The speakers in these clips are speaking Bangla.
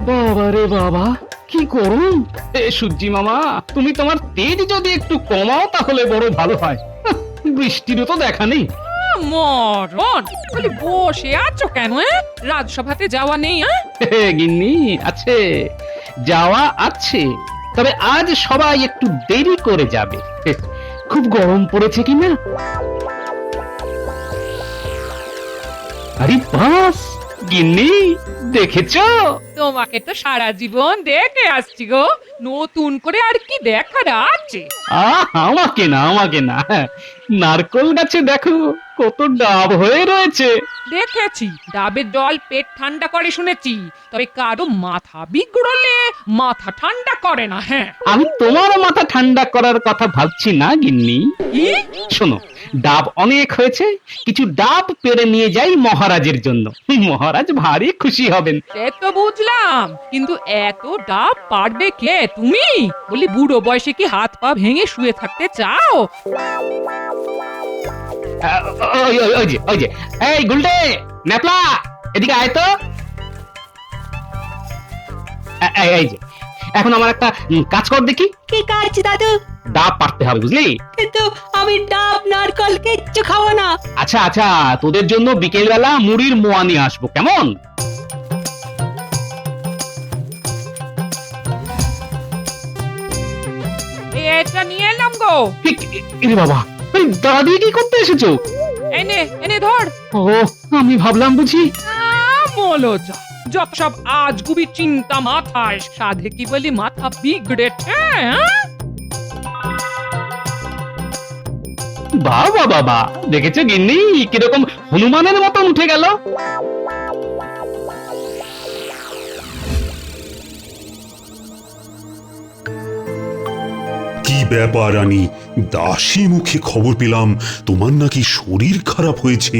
বাবা রে বাবা, কি করুন! সূর্যি মামা, তুমি তোমার তেজ যদি একটু কমাও তাহলে বড় ভালো হয়। বৃষ্টিরও তো দেখা নেই। মরণ, খালি বসে আছো কেন? রাজসভাতে যাওয়া নেই? গিন্নি, আছে, যাওয়া আছে, তবে আজ সবাই একটু দেরি করে যাবে। খুব গরম পড়েছে কিনা। আরে বাস, গিন্নি, দেখেছো? তোমাকে তো সারা জীবন দেখে আসছি গো, নতুন করে আর কি দেখার আছে? আমাকে না, আমাকে না, নারকোল গাছে দেখো কত ডাব হয়ে রয়েছে। দেখেছি, ডাবের জল পেট ঠান্ডা করে শুনেছি, তবে কারো মাথা বিগড়লে মাথা ঠান্ডা করে না। আমি তোমার মাথা ঠান্ডা করার কথা ভাবছি না গিন্নি। কি? শোনো, ডাব অনেক হয়েছে, কিছু ডাব পেড়ে নিয়ে যাই মহারাজের জন্য। মহারাজ ভারী খুশি হবেন। সে তো বুঝলাম, কিন্তু এত ডাব পারবে কে? তুমি বলি বুড়ো বয়সে কি হাত পা ভেঙে শুয়ে থাকতে চাও? ওই যে এই গুলটে, ন্যাপলা, এদিকে আয় তো। এই যে, এখন আমার একটা কাজ কর দেখি। কি কাজ দাদু? ডাব পারতে হবে, বুঝলি? কিন্তু আমি ডাব নারকল কিচ্ছু খাবো না। আচ্ছা আচ্ছা, তোদের জন্য বিকেল বেলা মুড়ির মোয়া নিয়ে আসবো, কেমন? এটা নিয়ে এলাম গো। এরে বাবা, এই দাদি কি করতে এসেছো? এনে এনে ধর। ও, আমি ভাবলাম বুঝি। বলো যত সব আজগুবি চিন্তা মাথায়, সাধে কি বলি মাথা বিগড়েছে? বাবা বাবা, দেখেছো গিন্নি কিরকম হনুমানের মতন উঠে গেল? কি ব্যাপার রানী, দাসী মুখে খবর পেলাম তোমার নাকি শরীর খারাপ হয়েছে।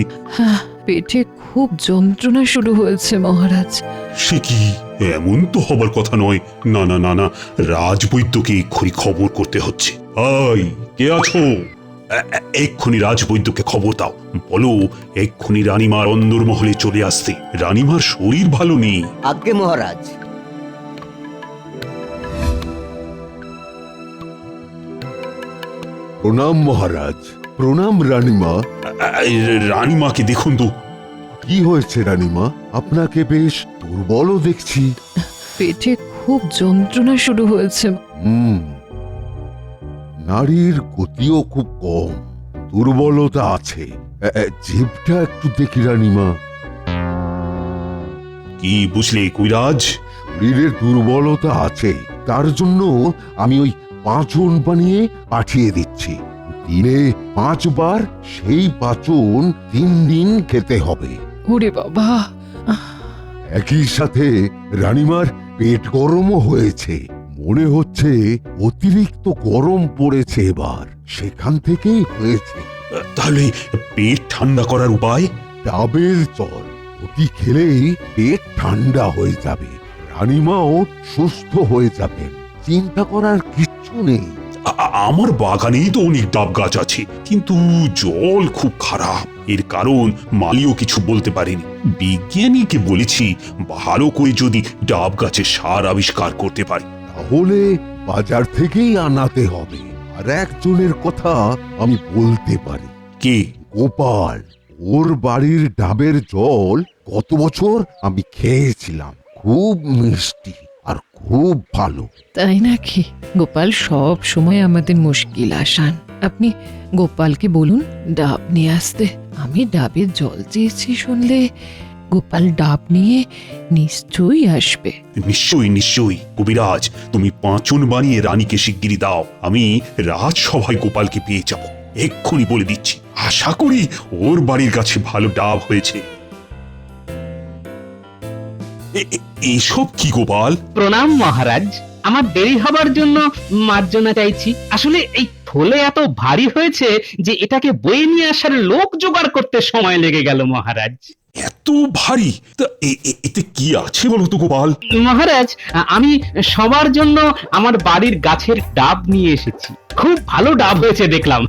পেটে খুব যন্ত্রণা শুরু হয়েছে মহারাজ। সে কি, এমন তো হবার কথা নয়। না না না না, রাজবৈদ্যকে এক্ষুনি খবর করতে হচ্ছে। আই, কে আছো? এক্ষুনি রাজবৈদ্যকে খবর দাও, বলো এক্ষুনি রানীমার অন্দরমহলে চলে আসতে। রানীমার শরীর ভালো নেই। আজ্ঞে মহারাজ। প্রণাম মহারাজ। প্রণাম রানীমা। রানীমাকে দেখুন তো। কি হয়েছে রানীমা? আপনাকে বেশ দুর্বলও দেখছি। পেটে খুব যন্ত্রণা শুরু হয়েছে। নারীর গতিও খুব কম, দুর্বলতা আছে। জিভটা একটু দেখি রানীমা। কি বুঝলে কবিরাজ? শরীরের দুর্বলতা আছে, তার জন্য আমি ওই পাঁচন বানিয়ে পাঠিয়ে দিচ্ছি। দিনে 5 বার সেই পাঁচন 3 দিন খেতে হবে। ওরে বাবা! একই সাথে রানীমার পেট গরমও হয়েছে। মনে হচ্ছে অতিরিক্ত গরম পড়েছে এবার, সেখান থেকেই হয়েছে। তাহলে পেট ঠান্ডা করার উপায়? ডাবের জল অতি খেলেই পেট ঠান্ডা হয়ে যাবে, রানীমাও সুস্থ হয়ে যাবেন। চিন্তা করার কিচ্ছু নেই। আমার বাগানেই তো অনেক ডাব গাছ আছে, কিন্তু জল খুব খারাপ। এর কারণ মালিও কিছু বলতে পারেনি। বিজ্ঞানীকে বলেছি ভালো করে যদি ডাব গাছের সার আবিষ্কার করতে পারি। তাহলে বাজার থেকেই আনাতে হবে। আর একজনের কথা আমি বলতে পারি। কে? গোপাল। ওর বাড়ির ডাবের জল গত বছর আমি খেয়েছিলাম, খুব মিষ্টি আর খুব ভালো। তাই নাকি? গোপাল সব সময় আমাদের মুশকিল আসান। আপনি গোপালকে বলুন ডাব নিয়ে আসতে। আমি ডাবের জল চেয়েছি শুনলে গোপাল ডাব নিয়ে নিশ্চয়ই আসবে। নিশ্চয়ই নিশ্চয়ই। কবিরাজ, তুমি পাঁচন বানিয়ে রানীকে শিগগিরই দাও। আমি রাজসভায় গোপালকে পেয়ে যাব, এক্ষুনি বলে দিচ্ছি। আশা করি ওর বাড়ির কাছে ভালো ডাব হয়েছে। এসব কি গোপাল? প্রণাম মহারাজ, আমার দেরি হবার জন্য মার্জনা চাইছি। আসলে এই থলে এত ভারী হয়েছে যে এটাকে বয়ে নিয়ে আসার লোক জোগাড় করতে সময় লেগে গেল মহারাজ। এত ভারী তা এতে কি আছে বলো তো গোপাল? মহারাজ, আমি সবার জন্য আমার বাড়ির গাছের ডাব নিয়ে এসেছি। খুব ভালো ডাব হয়েছে দেখলাম,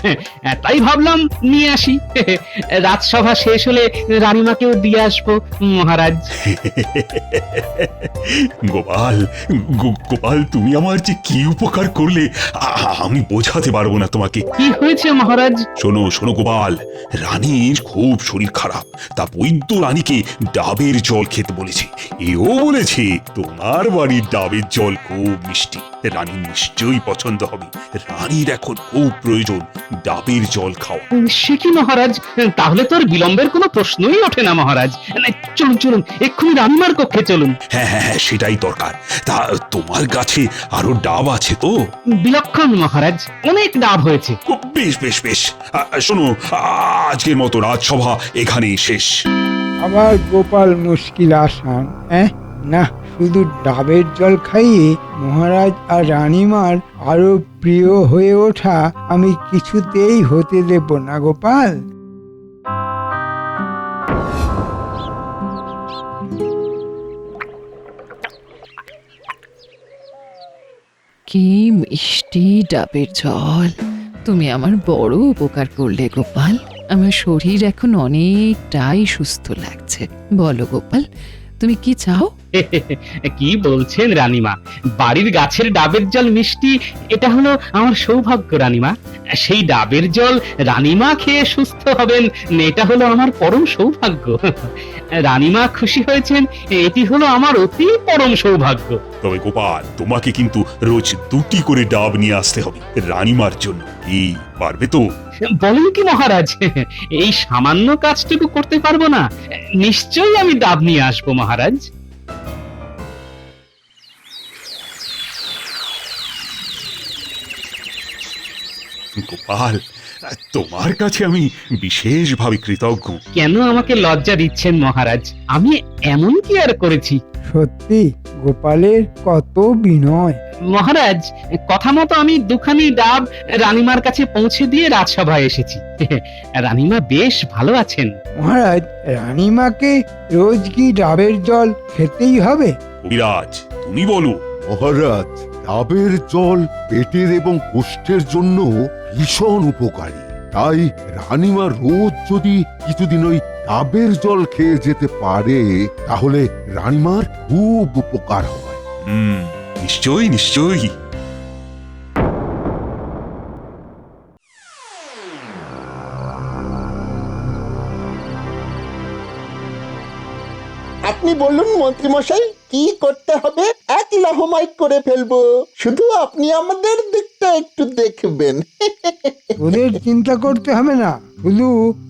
তাই ভাবলাম নিয়ে আসি। রাজসভা শেষ হলে রানীমাকেও দিয়ে আসবো মহারাজ। গোপাল, গোপাল তুমি আমার যে কি উপকার করলে আমি বোঝাতে পারবো না তোমাকে। কি হয়েছে মহারাজ? শোনো শোনো গোপাল, রানীর খুব শরীর খারাপ, তা বৈদ্য রানীকে ডাবের জল খেতে বলেছে। এও বলেছে তোমার বাড়ির ডাবের জল খুব মিষ্টি, রানীর নিশ্চয়ই পছন্দ হবে। রানীর এখন খুব প্রয়োজন ডাবের জল খাওয়া। সে কি মহারাজ, তাহলে তো আর বিলম্বের কোনো প্রশ্নই ওঠে না মহারাজ। চলুন চলুন, এক্ষুনি রানীমার কক্ষে চলুন। হ্যাঁ হ্যাঁ হ্যাঁ, সেটাই দরকার। তা তোমার গাছে আরো ডাব আছে তো? বিলক্ষণ মহারাজ, অনেক ডাব হয়েছে। ও, বেশ বেশ বেশ। শোনো, আজকের মতো রাজসভা এখানেই শেষ। আবার গোপাল মুশকিল আসান, না, শুধু ডাবের জল খাইয়ে মহারাজ আর রানীমার আরো প্রিয় হয়ে ওঠা আমি কিছুতেই হতে দেব না গোপাল। কি মিষ্টি ডাবের জল! তুমি আমার বড় উপকার করলে গোপাল। আমার শরীর এখন অনেকটাই সুস্থ লাগছে। বলো গোপাল, তুমি কি চাও? কি বলছেন রানীমা, বাড়ির গাছের ডাবের জল মিষ্টি, এটা হলো আমার সৌভাগ্য রানীমা। সেই ডাবের জল রানীমা খেয়ে সুস্থ হবেন, এটা হলো আমার পরম সৌভাগ্য। রানীমা খুশি হয়েছেন, এটি হলো আমার অতি পরম সৌভাগ্য। তবে গোপাল, তোমাকে কিন্তু রোজ 2টি করে ডাব নিয়ে আসতে হবে রানীমার জন্য। কি পারবে তো? বলেন কি মহারাজ, এই সামান্য কাজটুকু করতে পারবো না? নিশ্চয়ই আমি ডাব নিয়ে আসবো মহারাজ। গোপাল, তোমার কাছে আমি বিশেষভাবে কৃতজ্ঞ। কেন আমাকে লজ্জা দিচ্ছেন মহারাজ? আমি এমন কি আর করেছি? সত্যি গোপালের কত বিনয়! মহারাজ, কথা মতো আমি 2খানি ডাব রানীমার কাছে পৌঁছে দিয়ে রাজসভায় এসেছি। রানীমা বেশ ভালো আছেন। মহারাজ, রানীমাকে রোজ কি ডাবের জল খেতেই হবে? কবিরাজ, তুমি বলো। মহারাজ, ডাবের জল পেটের এবং কোষ্ঠের জন্য ভীষণ উপকারী। তাই রানীমা রোজ যদি কিছুদিন ওই ডাবের জল খেয়ে যেতে পারে, তাহলে রানীমার খুব উপকার হয়। নিশ্চয়ই নিশ্চয়ই। আপনি বলুন মন্ত্রীমশাই, কি করতে হবে? এক লাহমাই করে ফেলবো, শুধু আপনি আমাদের দিকটা একটু দেখবেন। ওদের চিন্তা করতে হবে না, শুধু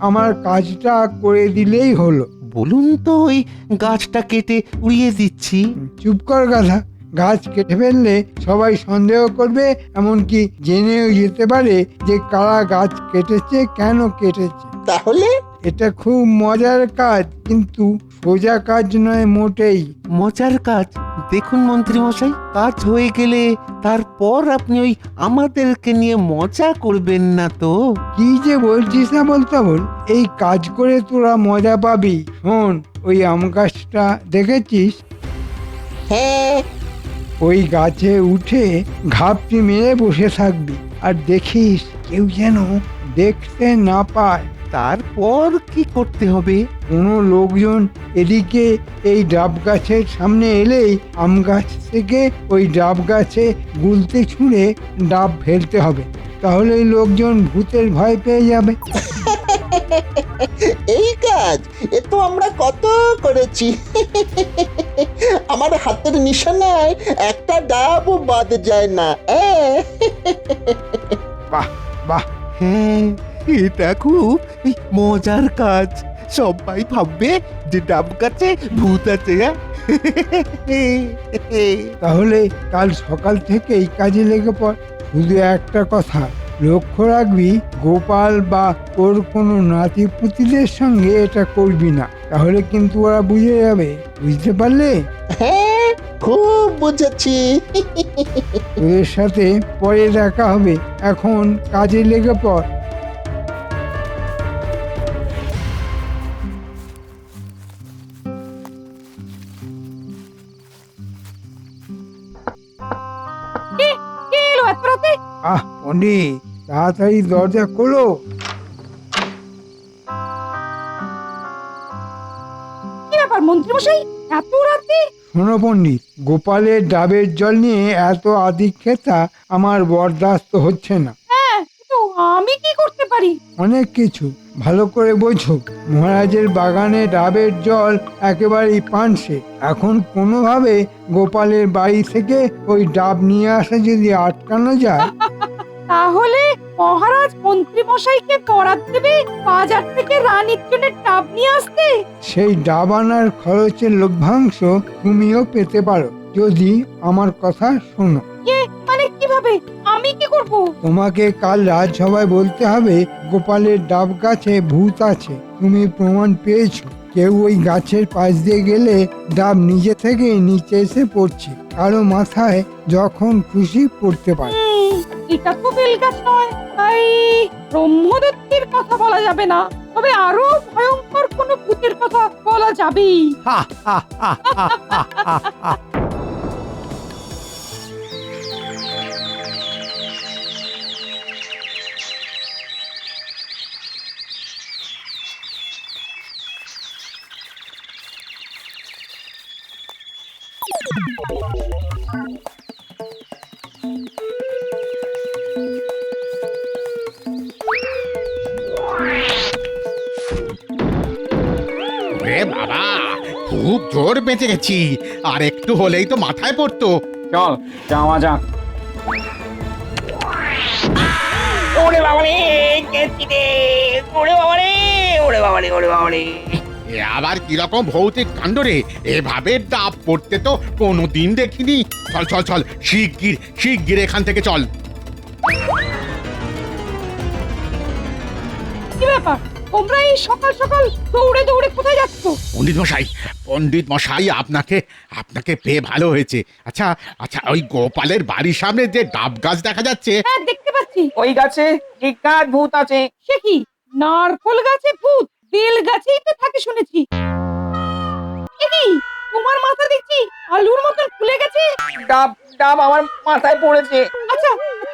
আমার কাজটা করে দিলেই হলো। বলুন তো, ওই গাছটা কেটে উড়িয়ে দিচ্ছি। চুপ কর গাধা, গাছ কেটে ফেললে সবাই সন্দেহ করবে, এমনকি জেনেও যেতে পারে যে কারা গাছ কেটেছে, কেন কেটেছে। তাহলে এটা খুব মজার কাজ, কিন্তু সোজা কাজ নয় মোটেই। মজার কাজ? দেখুন মন্ত্রীমশাই, কাজ হয়ে গেলে তারপর আপনি ওই আমাদেরকে নিয়ে মজা করবেন না তো? কি যে বলছিস না বলতে বল, এই কাজ করে তোরা মজা পাবি। শোন, ওই আম গাছটা দেখেছিস? হ্যাঁ, ওই গাছে উঠে ঘাপটি মেরে বসে থাকবি, আর দেখিস কেউ যেন দেখতে না পায়। তারপর কি করতে হবে? কোনো লোকজন এদিকে এই ডাব গাছের সামনে এলেই আম গাছ থেকে ওই ডাব গাছে গুলতে ছুঁড়ে ডাব ফেলতে হবে, তাহলে লোকজন ভূতের ভয় পেয়ে যাবে। এই কাজ এ তো আমরা কত করেছি। আমার হাতের নিশানায় একটা ডাবও বাদ যায় না। বাহ বাহ, হ্যাঁ, এটা খুব মজার কাজ। সবাই ভাববে যে ডাব গাছে ভূত আছে। তাহলে কাল সকাল থেকে এই কাজে লেগে পড়। শুধু একটা কথা লক্ষ্য রাখবি, গোপাল বা ওর কোনো নাতি পুতিদের সঙ্গে এটা করবি না, তাহলে কিন্তু ওরা বুঝে যাবে। বুঝতে পারলে? হ্যাঁ, খুব বুঝেছি। ওদের সাথে পরে দেখা হবে, এখন কাজে লেগে পড়। পণ্ডিত, তাড়াতাড়ি দরজা খোলো। কি ব্যাপার মন্ত্রীমশাই, এত রাতে? শোনো পণ্ডিত, গোপালের ডাবের জল নিয়ে এত আদিক্ষেতা আমার বরদাস্ত হচ্ছে না। হ্যাঁ, কিন্তু আমি কি করতে পারি? অনেক কিছু, ভালো করে বোঝো। মহারাজের বাগানে ডাবের জল একেবারেই পানসে। এখন কোনোভাবে গোপালের বাড়ি থেকে ওই ডাব নিয়ে আসা যদি আটকানো যায়। তাহলে মহারাজ মন্ত্রীমশাইকে বরাদ দেবে বাজার থেকে রানীর জন্য ডাব নিয়ে আসতে। সেই ডাব আনার খরচের লভ্যাংশ তুমিও পেতে পারো, যদি আমার কথা শোনো। মানে কিভাবে? আমি কি করব? তোমাকে কাল রাজসভায় বলতে হবে গোপালের ডাব গাছে ভূত আছে। তুমি প্রমাণ পেয়েছো। কেউ ওই গাছের পাশ দিয়ে গেলে ডাব নিজে থেকে নিচে এসে পড়ছে, কারো মাথায় যখন খুশি পড়তে পারে। এটা তো বেলগাছ নয়, তাই ব্রহ্মদত্তের কথা বলা যাবে না, তবে আরো ভয়ঙ্কর কোনো ভূতের কথা বলা যাবেই। রে বাবা, খুব জোর বেঁচে গেছি, আর একটু হলেই তো মাথায় পড়তো। চল যাওয়া যাক। ওরে বাবা রে, গেছি রে। ওরে বাবা রে, ওরে বাবা রে, ওরে বাবা রে। এ আবার কিরকম ভৌতিক কাণ্ড রে, এভাবে ডাব পড়তে তো কোনোদিন দেখিনি। চল চল চল, শিগগির শিগগির এখান থেকে চল। কি ব্যাপার, তোমরা এই সকাল সকাল দৌড়ে দৌড়ে কোথায় যাচ্ছ? পণ্ডিত মশাই, আপনাকে আপনাকে পেয়ে ভালো হয়েছে। আচ্ছা আচ্ছা, ওই গোপালের বাড়ির সামনে যে ডাব গাছ দেখা যাচ্ছে। হ্যাঁ, দেখতে পাচ্ছি। ওই গাছে বিখ্যাত ভূত আছে। সে কি, নারকোল গাছে ভূত? বেল গাছেই তো থাকে শুনেছি। এ কি, তোমার মাথা দেখছি আলুর মতন ফুলে গেছে। ডাব ডাব আমার মাথায় পড়েছে। আচ্ছা,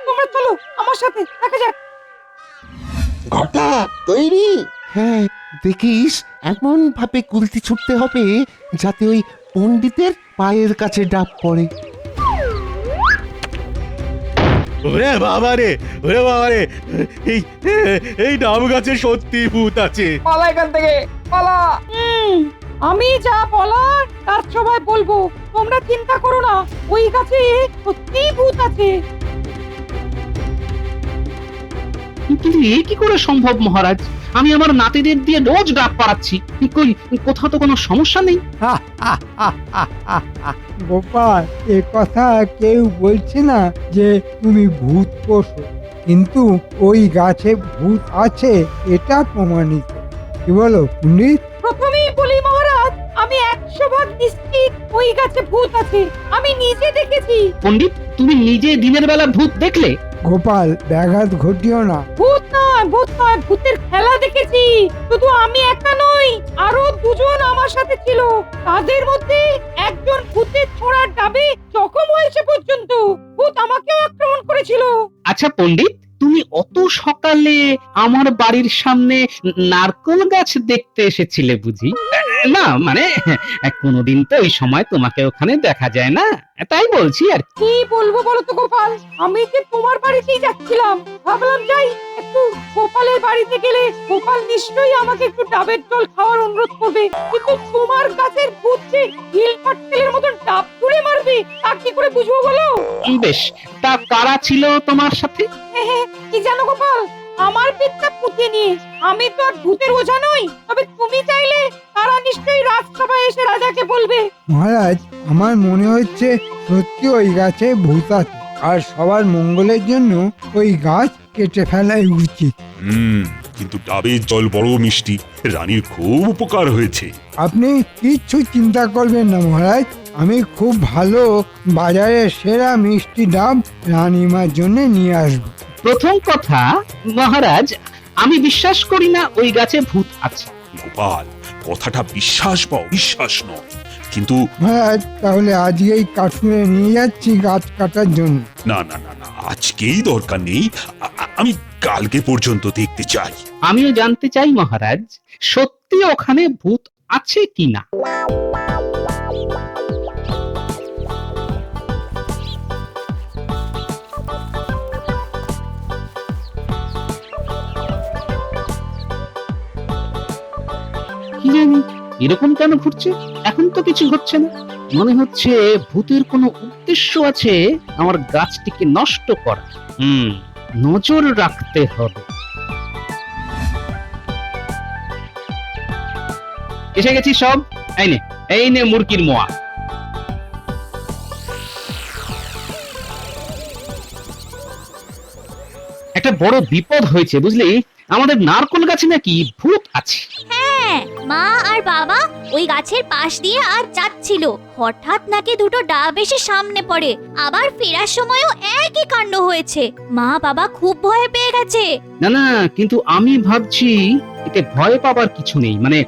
তোমরা চলো আমার সাথে, দেখা যাক। ঘটা তৈরি। হ্যাঁ, দেখিস এমন ভাবে কুলতি ছুটতে হবে যাতে ওই পণ্ডিতের পায়ের কাছে ডাব পড়ে। ওরে বাবা রে, ওরে বাবা রে, এই এই ডাব গাছে সত্যি ভূত আছে। পালা এখান থেকে, পালা। আমি যা বলার তার সবাই বলবো, তোমরা চিন্তা করো না, ওই গাছে সত্যিই ভূত আছে। কিন্তু এ কি করে সম্ভব মহারাজ? আমি আমার নাতিদের দিয়ে রোজ ডাব পাড়াচ্ছি, কই কোথাও তো কোনো সমস্যা নেই। গোপাল, এ কথা কেউ বলছে না যে তুমি ভূত পোষো, কিন্তু ওই গাছে ভূত আছে এটা প্রমাণিত। কি বলো পণ্ডিত? প্রথমেই বলি মহারাজ, আমি 100% নিশ্চিত ওই গাছে ভূত আছে। আমি নিজে দেখেছি। পণ্ডিত, তুমি নিজে দিনের বেলা ভূত দেখলে? গোপাল, ব্যাঘাত ঘটিও না। ভূত নয়, ভূত নয়, ভূতের খেলা দেখেছি। শুধু আমি একা নই, আরো দুজন আমার সাথে ছিল। তাদের মধ্যে একজন ভূতের ছোড়ার ডাবে জখম হয়েছে পর্যন্ত। ভূত আমাকেও আক্রমণ করেছিল। আচ্ছা পণ্ডিত, তুমি অত সকালে আমার বাড়ির সামনে নারকেল গাছ দেখতে এসেছিলে বুঝি? না মানে কোনোদিন তো এই সময় তোমাকে ওখানে দেখা যায় না, তাই বলছি আর কি। কি বলবো বলো তো গোপাল, আমি যে তোমার বাড়িতেই যাচ্ছিলাম, ভাবলাম যাই একটু গোপালের বাড়িতে গেলে গোপাল নিশ্চয়ই আমাকে একটু ডাবের জল খাওয়ার অনুরোধ করবে, কিন্তু তোমার গাছের ভূত যে হিল পাটকেলের মতন ডাব তুলে মারবে তা কি করে বুঝবো বলো? বেশ, তা কারা ছিল তোমার সাথে? কি জানো গোপাল, আমার পিঠটা পুঁতে নিয়ে আমি তো আর ভূতের ওঝা নই, তবে তুমি চাইলে তারা নিশ্চয়ই রাজসভায় এসে রাজাকে বলবে। মহারাজ, আমার মনে হচ্ছে সত্যি ওই গাছে ভূত আছে, আর সবার মঙ্গলের জন্য ওই গাছ কেটে ফেলাই উচিত। কিন্তু ডাবের জল বড় মিষ্টি, রানীর খুব উপকার হয়েছে। আপনি কিচ্ছু চিন্তা করবেন না মহারাজ, আমি খুব ভালো বাজারের সেরা মিষ্টি ডাব রানীমার জন্য নিয়ে আসবো। প্রথম কথা মহারাজ, আমি বিশ্বাস করি না ওই গাছে ভূত আছে। গোপাল, কথাটা বিশ্বাস বা অবিশ্বাস নয়, কিন্তু মহারাজ তাহলে আজকেই কাঠুরে নিয়ে যাচ্ছি গাছ কাটার জন্য। না না না না, আজকেই দরকার নেই। আমি কালকে পর্যন্ত দেখতে চাই। আমিও জানতে চাই মহারাজ, সত্যি ওখানে ভূত আছে কিনা। কি জানি এরকম কেন ঘুরছে, এখন তো কিছু হচ্ছে না। মনে হচ্ছে ভূতের কোনো উদ্দেশ্য আছে আমার গাছটিকে নষ্ট করা। নজর রাখতে হবে। এসে গেছি সব। এই নে মুরগির মোয়া। একটা বড় বিপদ হয়েছে বুঝলি, আমাদের নারকোল গাছে নাকি ভূত আছে। হ্যাঁ, মা আর বাবা ওই গাছের পাশ দিয়ে আর যাচ্ছিল, হঠাৎ নাকি দুটো ডাব এসে সামনে পড়ে। আবার ফেরার সময়ও একই কাণ্ড হয়েছে। মা বাবা খুব ভয় পেয়ে গেছে। না না, কিন্তু আমি ভাবছি এতে ভয় পাবার কিছু নেই, মানে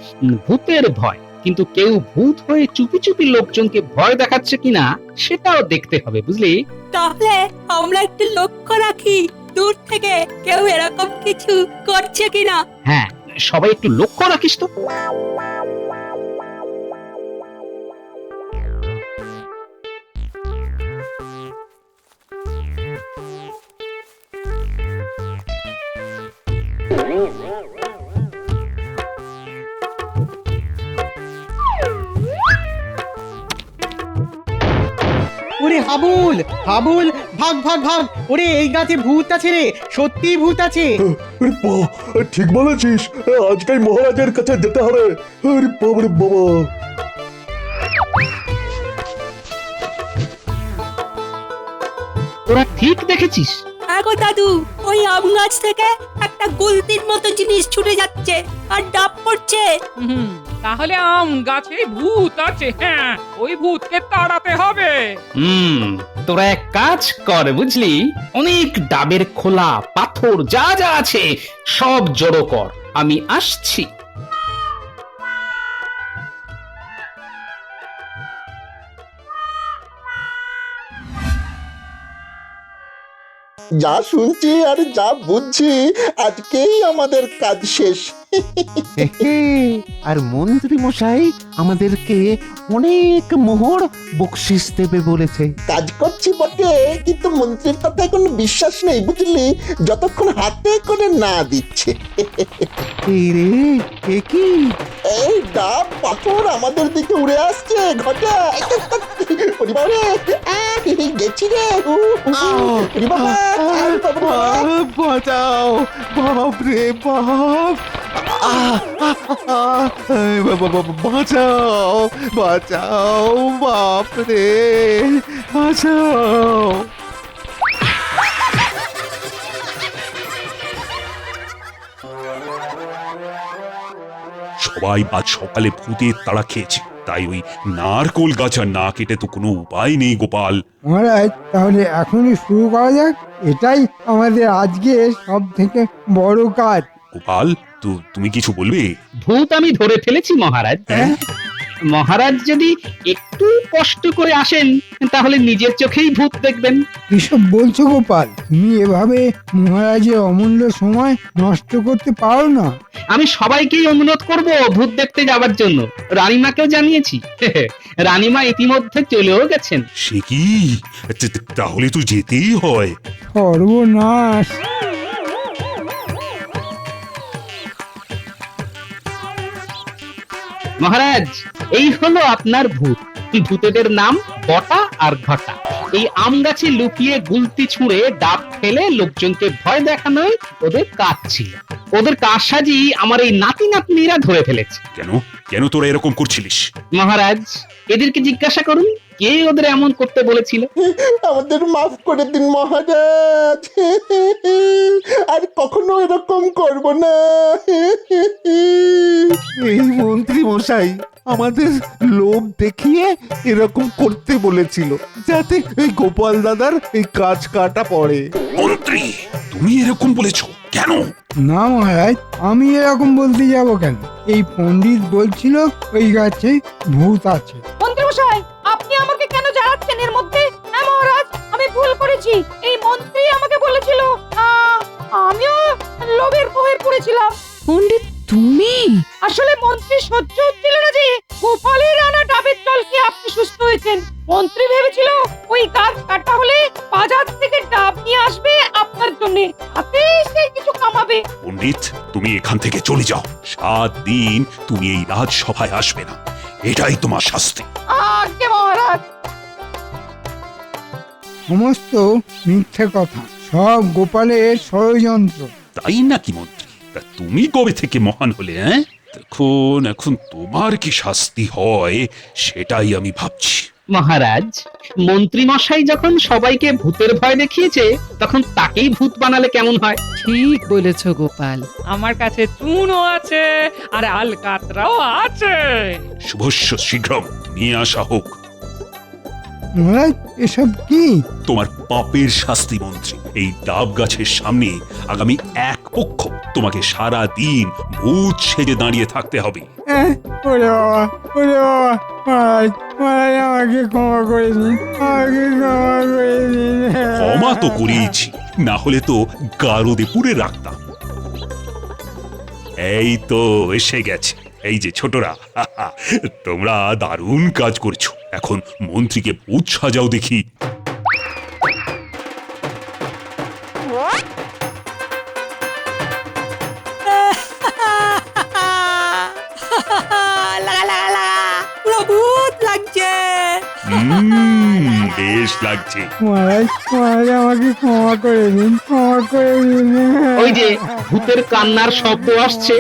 ভূতের ভয়। কিন্তু কেউ ভূত হয়ে চুপি চুপি লোকজনকে ভয় দেখাচ্ছে কিনা সেটাও দেখতে হবে বুঝলি। তাহলে আমরা একটু লক্ষ্য রাখি দূর থেকে কেউ এরকম কিছু করছে কিনা। হ্যাঁ, সবাই একটু লক্ষ্য রাখিস তো। ওরে হাবুল, হাবুল, ভাগ ভাগ ভাগ। ওরে এই গাছে ভূত আছে রে, সত্যি ভূত আছে। ঠিক বলেছিস, আজকাল মহারাজের কাছে যেতে হবে। আরে বাবা, বাবা। তোরা ঠিক দেখেছিস? আগো দাদু, ওই আম গাছ থেকে একটা গুলতির মতো জিনিস ছুটে যাচ্ছে আর ডাব পড়ছে। তাহলে আম গাছে ভূত আছে। হ্যাঁ, ওই ভূতকে তাড়াতে হবে। তোরা এক কাজ কর বুঝলি, অনেক ডাবের খোলা পাথর যা যা আছে সব জড়ো কর, আমি আসছি। যা শুনছি আর যা বুঝছি, আজকেই আমাদের কাজ শেষ। আর মন্ত্রী মশাই আমাদেরকে অনেক মোহর বকশিস দেবে বলেছে। কাজ করছি বটে, কিন্তু মন্ত্রীর কথায় কোনো বিশ্বাস নেই বুঝলি, যতক্ষণ হাতে করে না দিচ্ছে। এই রে, এ কি? এই ডাব পাথর আমাদের দিকে উড়ে আসছে। ঘটা পরিবারে গেছি রে। বাঁচাও, বাপ রে বাপ, বাঁচাও, বাঁচাও, বাপ রে বাঁচাও। সবাই আজ সকালে ভূতের তাড়া খেয়েছে, তাই ওই নারকোল গাছ আর না কেটে তো কোনো উপায় নেই গোপাল। মহারাজ তাহলে এখনই শুরু করা যাক, এটাই আমাদের আজকে সব থেকে বড় কাজ। গোপাল, তুমি কিছু বলবে? ভূত আমি ধরে ফেলেছি মহারাজ। মহারাজ যদি একটু কষ্ট করে আসেন তাহলে নিজের চোখেই ভূত দেখবেন। এসব বলছো গোপাল? তুমি এভাবে মহারাজের অমূল্য সময় নষ্ট করতে পারো না। আমি সবাইকেই অনুরোধ করব ভূত দেখতে যাবার জন্য, রানীমাকেও জানিয়েছি। রানীমা ইতিমধ্যে চলেও গেছেন। সে কি? তাহলে তো যেতেই হয়। সর্বনাশ! মহারাজ, এই হলো আপনার ভূত। ভূতেদের নাম বটা আর ঘটা। এই আম গাছে লুকিয়ে গুলতি ছুঁড়ে ডাব ফেলে লোকজনকে ভয় দেখানোই ওদের কাজ ছিল। ওদের কারসাজি আমার এই নাতি নাতনিরা ধরে ফেলেছে। কেন কেন তোরা এরকম করছিলিস? মহারাজ, এদেরকে জিজ্ঞাসা করুন কে ওদের এমন করতে বলেছিল। আমাদের মাফ করে দিন মহারাজ, আর কখনো এরকম করব না। এই মন্ত্রী মশাই আমাদের লোভ দেখিয়ে এরকম করতে বলেছিল, যাতে এই গোপাল দাদার এই কাজ কাটা পড়ে। মন্ত্রী, তুমি এরকম বলেছো? কেন? না মহারাজ, আমি এরকম বলতে যাব কেন? এই পণ্ডিত বলছিল ওই গাছে ভূত আছে। মন্ত্রীমশাই, আপনি আমাকে কেন জানাচ্ছেন এর মধ্যে? হ্যাঁ মহারাজ, আমি ভুল করেছি। এই মন্ত্রী আমাকে বলেছিল। আমিও লোভের মোহে পড়েছিলাম। পণ্ডিত তুমি? আসলে মন্ত্রী সহ্য হচ্ছিল না যে গোপালের আনা ডাবের জল খেয়ে আপনি সুস্থ হয়েছেন। মন্ত্রী ভেবেছিল ওই গাছ কাটা হলে বাজার থেকে ডাব নিয়ে আসবে আপনার জন্য, তাতে সে কিছু কামাবে। পণ্ডিত, তুমি এখান থেকে চলে যাও। 7 দিন তুমি এই রাজসভায় আসবে না, এটাই তোমার শাস্তি। আজ্ঞে মহারাজ। সমস্ত মিথ্যে কথা, সব গোপালের ষড়যন্ত্র। তাই নাকি মন্ত্রী? তা তুমি কবে থেকে মহান হলে? এখন তোমার কি শাস্তি হয় সেটাই আমি ভাবছি। মহারাজ, মন্ত্রী মশাই যখন সবাইকে ভূতের ভয় দেখিয়েছে, তখন তাকেই ভূত বানালে কেমন হয়? ঠিক বলেছ গোপাল। আমার কাছে চুনও আছে আর আলকাতরাও আছে। শুভস্য শীঘ্রম নিয়ে আসা হোক। মহারাজ, এসব কি? তোমার পাপের শাস্তি মন্ত্রী। এই ডাব গাছের সামনে আগামী 1 পক্ষ তোমাকে সারা দিন ভূত সেজে দাঁড়িয়ে থাকতে হবে। ওরে বাবা, ওরে বাবা, মহারাজ, মহারাজ আমাকে ক্ষমা করে দিন, আমাকে ক্ষমা করে দিন। ক্ষমা তো করিয়েছি, না হলে তো গারদে পুরে রাখতাম। এই তো এসে গেছে। এই যে ছোটরা, তোমরা দারুণ কাজ করছো। এখন মন্ত্রীকে ভূত সাজাও দেখি। লাগা লাগা লাগা, পুরো ভূত লাগছে। বেশ লাগছে। মহারাজ, মহারাজ আমাকে ক্ষমা করে দিন, ক্ষমা করে দিন। ওই যে ভূতের কান্নার শব্দ আসছে।